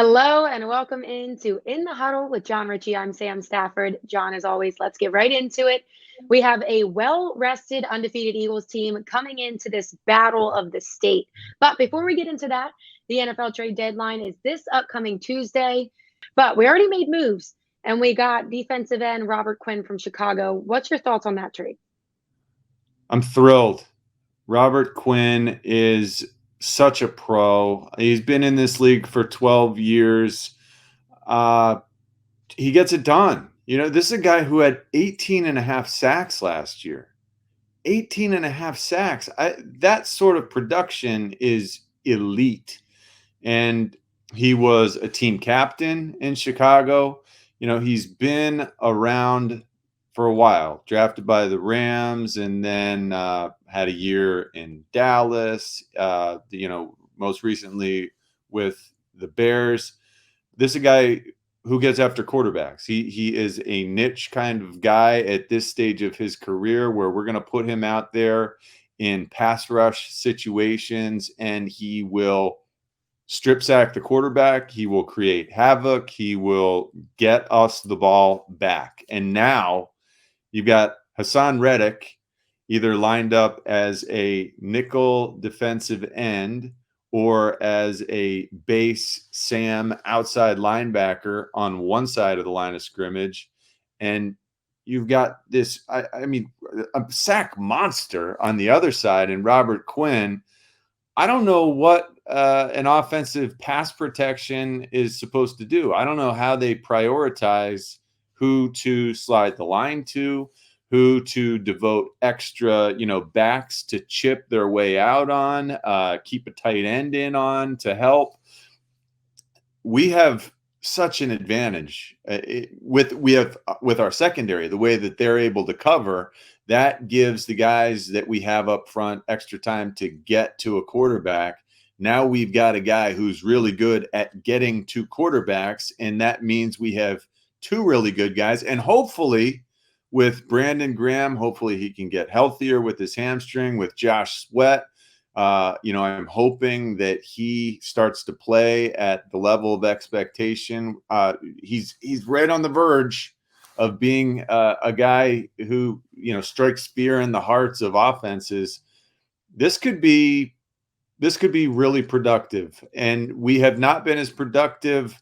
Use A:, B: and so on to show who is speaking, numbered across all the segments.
A: Hello and welcome into In the Huddle with Jon Ritchie. I'm Sam Stafford. John, as always, let's get right into it. We have a well-rested, undefeated Eagles team coming into this battle of the state. But before we get into that, the NFL trade deadline is this upcoming Tuesday. But we already made moves, and we got defensive end Robert Quinn from Chicago. What's your thoughts on that trade?
B: I'm thrilled. Robert Quinn is such a pro. He's been in this league for 12 years. Uh, he gets it done. This is a guy who had 18 and a half sacks last year. 18 and a half sacks. That sort of production is elite. And he was a team captain in Chicago. He's been around for a while, drafted by the Rams, and then had a year in Dallas, most recently with the Bears. This is a guy who gets after quarterbacks. He is a niche kind of guy at this stage of his career where we're going to put him out there in pass rush situations, and he will strip sack the quarterback. He will create havoc. He will get us the ball back. And now you've got Hassan Reddick either lined up as a nickel defensive end or as a base Sam outside linebacker on one side of the line of scrimmage. And you've got this, a sack monster on the other side, and Robert Quinn. I don't know what an offensive pass protection is supposed to do. I don't know how they prioritize who to slide the line to, who to devote extra, backs to chip their way out on, keep a tight end in on to help. We have such an advantage with our secondary, the way that they're able to cover. That gives the guys that we have up front extra time to get to a quarterback. Now we've got a guy who's really good at getting to quarterbacks, and that means we have two really good guys. And hopefully with Brandon Graham, hopefully he can get healthier with his hamstring. With Josh Sweat, I'm hoping that he starts to play at the level of expectation. He's right on the verge of being a guy who, strikes fear in the hearts of offenses. This could be really productive, and we have not been as productive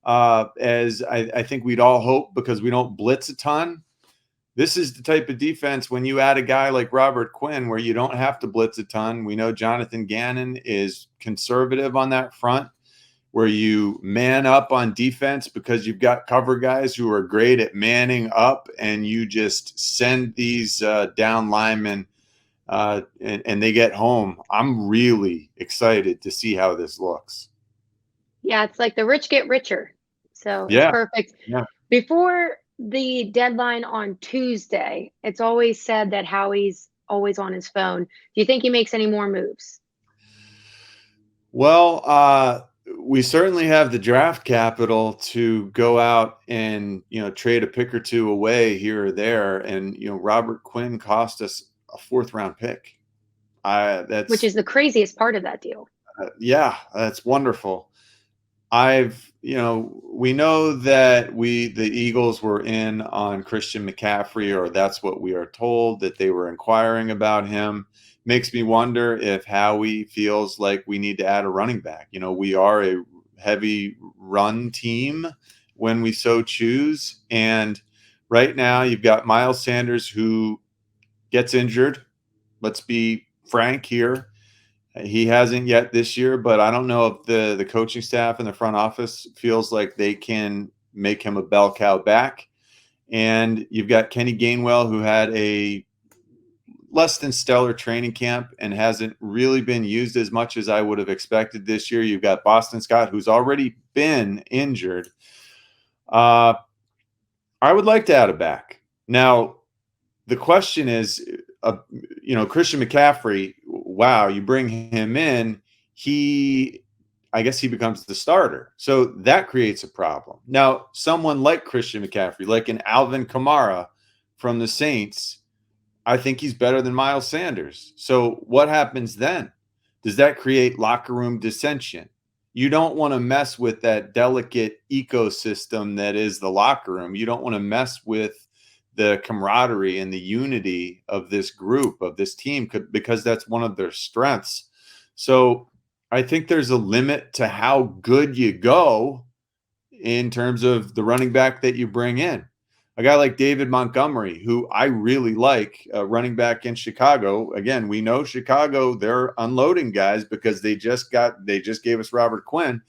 B: as I think we'd all hope, because we don't blitz a ton. This is the type of defense when you add a guy like Robert Quinn where you don't have to blitz a ton. We know Jonathan Gannon is conservative on that front, where you man up on defense because you've got cover guys who are great at manning up, and you just send these down linemen and they get home. I'm really excited to see how this looks.
A: Yeah, it's like the rich get richer. So it's
B: Yeah.
A: perfect.
B: Yeah.
A: Before the deadline on Tuesday, it's always said that Howie's always on his phone. Do you think he makes any more moves?
B: Well, we certainly have the draft capital to go out and, trade a pick or two away here or there. And, Robert Quinn cost us a 4th round pick.
A: Which is the craziest part of that deal.
B: Yeah, that's wonderful. We know that the Eagles were in on Christian McCaffrey, or that's what we are told, that they were inquiring about him. Makes me wonder if Howie feels like we need to add a running back. We are a heavy run team when we so choose. And right now you've got Miles Sanders, who gets injured. Let's be frank here. He hasn't yet this year, but I don't know if the coaching staff and the front office feels like they can make him a bell cow back. And you've got Kenny Gainwell, who had a less than stellar training camp and hasn't really been used as much as I would have expected this year. You've got Boston Scott, who's already been injured. I would like to add a back. Now, the question is, Christian McCaffrey, wow, you bring him in, I guess he becomes the starter. So that creates a problem. Now, someone like Christian McCaffrey, like an Alvin Kamara from the Saints, I think he's better than Miles Sanders. So what happens then? Does that create locker room dissension? you don't want to mess with that delicate ecosystem that is the locker room. You don't want to mess with the camaraderie and the unity of this group, of this team, because that's one of their strengths. So I think there's a limit to how good you go in terms of the running back that you bring in. A guy like David Montgomery, who I really like, running back in Chicago. Again, we know Chicago, they're unloading guys because they just gave us Robert Quinn.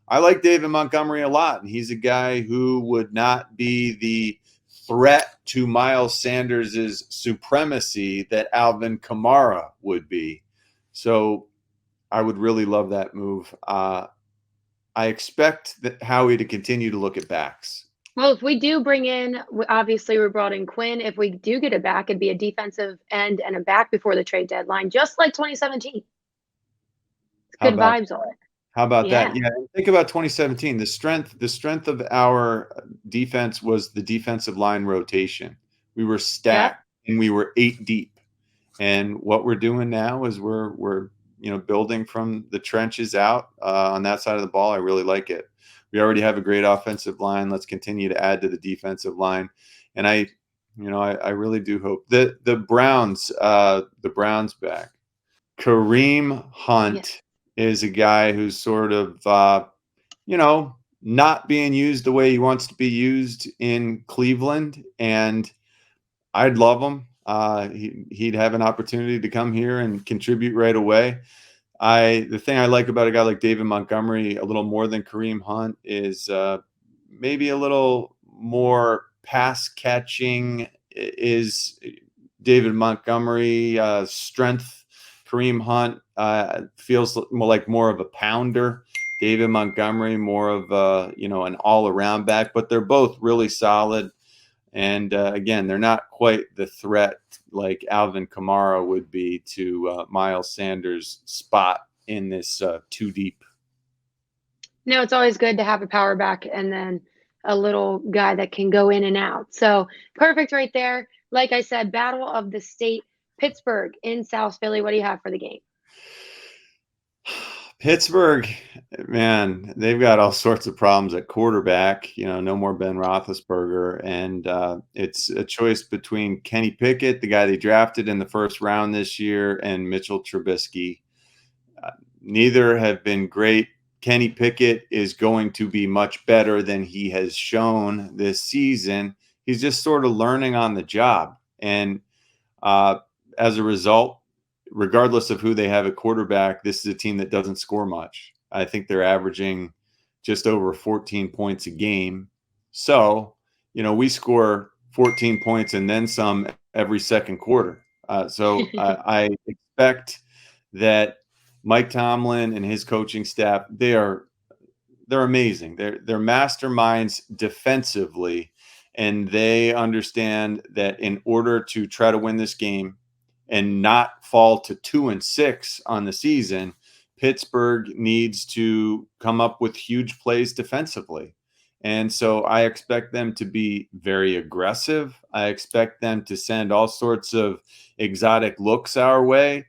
B: I like David Montgomery a lot, and he's a guy who would not be the threat to Miles Sanders' supremacy that Alvin Kamara would be. So I would really love that move. I expect that Howie to continue to look at backs.
A: Well, if we do bring in, obviously we brought in Quinn. If we do get a back, it'd be a defensive end and a back before the trade deadline, just like 2017. It's good vibes on it.
B: How about
A: Yeah.
B: that? Yeah, think about 2017. The strength of our defense was the defensive line rotation. We were stacked and we were 8 deep. And what we're doing now is we're building from the trenches out on that side of the ball. I really like it. We already have a great offensive line. Let's continue to add to the defensive line. And I really do hope that the Browns back. Kareem Hunt is a guy who's sort of, not being used the way he wants to be used in Cleveland. And I'd love him. He'd have an opportunity to come here and contribute right away. The thing I like about a guy like David Montgomery a little more than Kareem Hunt is maybe a little more pass catching is David Montgomery strength. Kareem Hunt feels more of a pounder. David Montgomery more of an all-around back, but they're both really solid. And again, they're not quite the threat like Alvin Kamara would be to Miles Sanders' spot in this 2 deep.
A: No, it's always good to have a power back and then a little guy that can go in and out. So perfect right there. Like I said, Battle of the State, Pittsburgh in South Philly. What do you have for the game?
B: Pittsburgh, man, they've got all sorts of problems at quarterback. No more Ben Roethlisberger, and it's a choice between Kenny Pickett, the guy they drafted in the first round this year, and Mitchell Trubisky. Neither have been great. Kenny Pickett is going to be much better than he has shown this season. He's just sort of learning on the job, and as a result, regardless of who they have at quarterback, this is a team that doesn't score much. I think they're averaging just over 14 points a game. So, we score 14 points and then some every second quarter. So I expect that Mike Tomlin and his coaching staff, they're amazing. They're masterminds defensively, and they understand that in order to try to win this game and not fall to 2-6 on the season, Pittsburgh needs to come up with huge plays defensively. And so I expect them to be very aggressive. I expect them to send all sorts of exotic looks our way.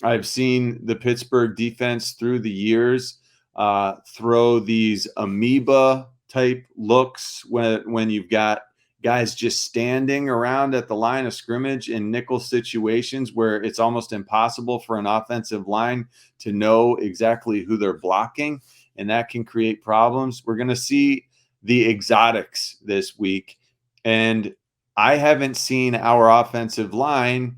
B: I've seen the Pittsburgh defense through the years throw these amoeba type looks when you've got guys just standing around at the line of scrimmage in nickel situations where it's almost impossible for an offensive line to know exactly who they're blocking, and that can create problems. We're going to see the exotics this week, and I haven't seen our offensive line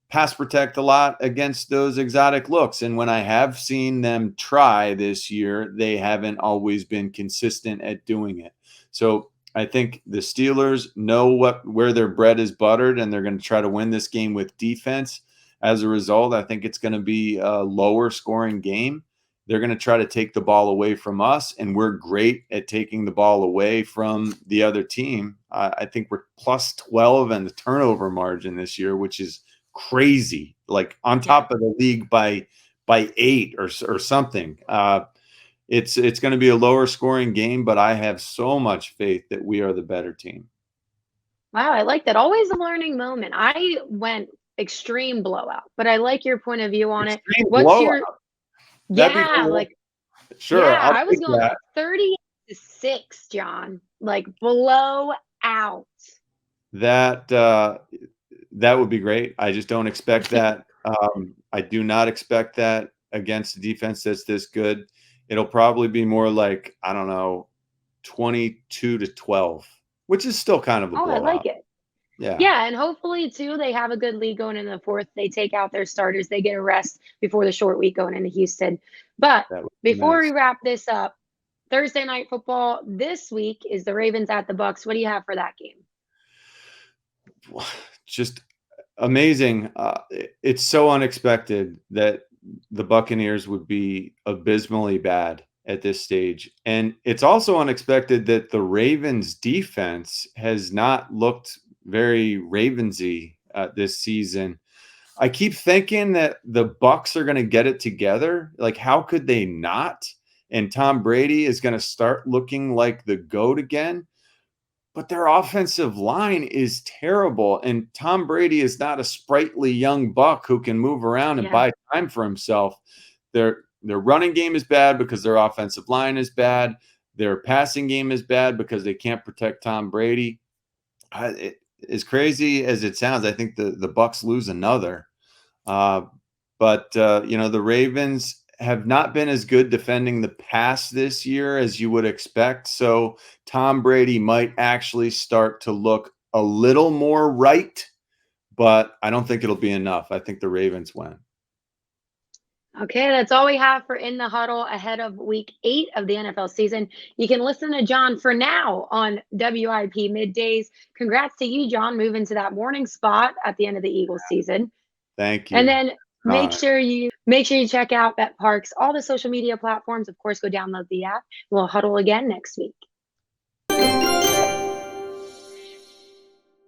B: pass protect a lot against those exotic looks. And when I have seen them try this year, they haven't always been consistent at doing it. So I think the Steelers know where their bread is buttered, and they're going to try to win this game with defense. As a result, I think it's going to be a lower scoring game. They're going to try to take the ball away from us, and we're great at taking the ball away from the other team. I think we're plus 12 in the turnover margin this year, which is crazy, like on top of the league by 8 or something. It's going to be a lower scoring game, but I have so much faith that we are the better team.
A: Wow, I like that. Always a learning moment. I went extreme blowout, but I like your point of view on
B: Extreme
A: it. What's
B: blowout.
A: your
B: That'd be Sure,
A: Yeah,
B: I'll
A: I was
B: take
A: going
B: that.
A: 30-6, John. Like blow out.
B: That that would be great. I just don't expect that. I do not expect that against a defense that's this good. It'll probably be more like, I don't know, 22-12, which is still kind of a
A: Oh, I like
B: blowout.
A: it.
B: Yeah,
A: Yeah, and hopefully too, they have a good lead going into the fourth. They take out their starters, they get a rest before the short week going into Houston. But
B: that would be
A: before we
B: nice.
A: wrap this up, Thursday night football this week is the Ravens at the Bucks. What do you have for that game?
B: Just amazing. It's so unexpected that the Buccaneers would be abysmally bad at this stage. And it's also unexpected that the Ravens defense has not looked very Ravensy this season. I keep thinking that the Bucks are going to get it together. Like, how could they not? And Tom Brady is going to start looking like the GOAT again, but their offensive line is terrible. And Tom Brady is not a sprightly young buck who can move around and
A: Yeah.
B: buy time for himself. Their running game is bad because their offensive line is bad. Their passing game is bad because they can't protect Tom Brady. As crazy as it sounds, I think the Bucks lose another. Uh, but the Ravens have not been as good defending the pass this year as you would expect. So Tom Brady might actually start to look a little more right, but I don't think it'll be enough. I think the Ravens win.
A: Okay, that's all we have for In the Huddle ahead of week 8 of the NFL season. You can listen to John for now on WIP Middays. Congrats to you, John, moving to that morning spot at the end of the Eagles season.
B: Thank
A: And
B: you.
A: then
B: An honor.
A: make sure you check out Bet Parks, all the social media platforms. Of course, go download the app. We'll huddle again next week.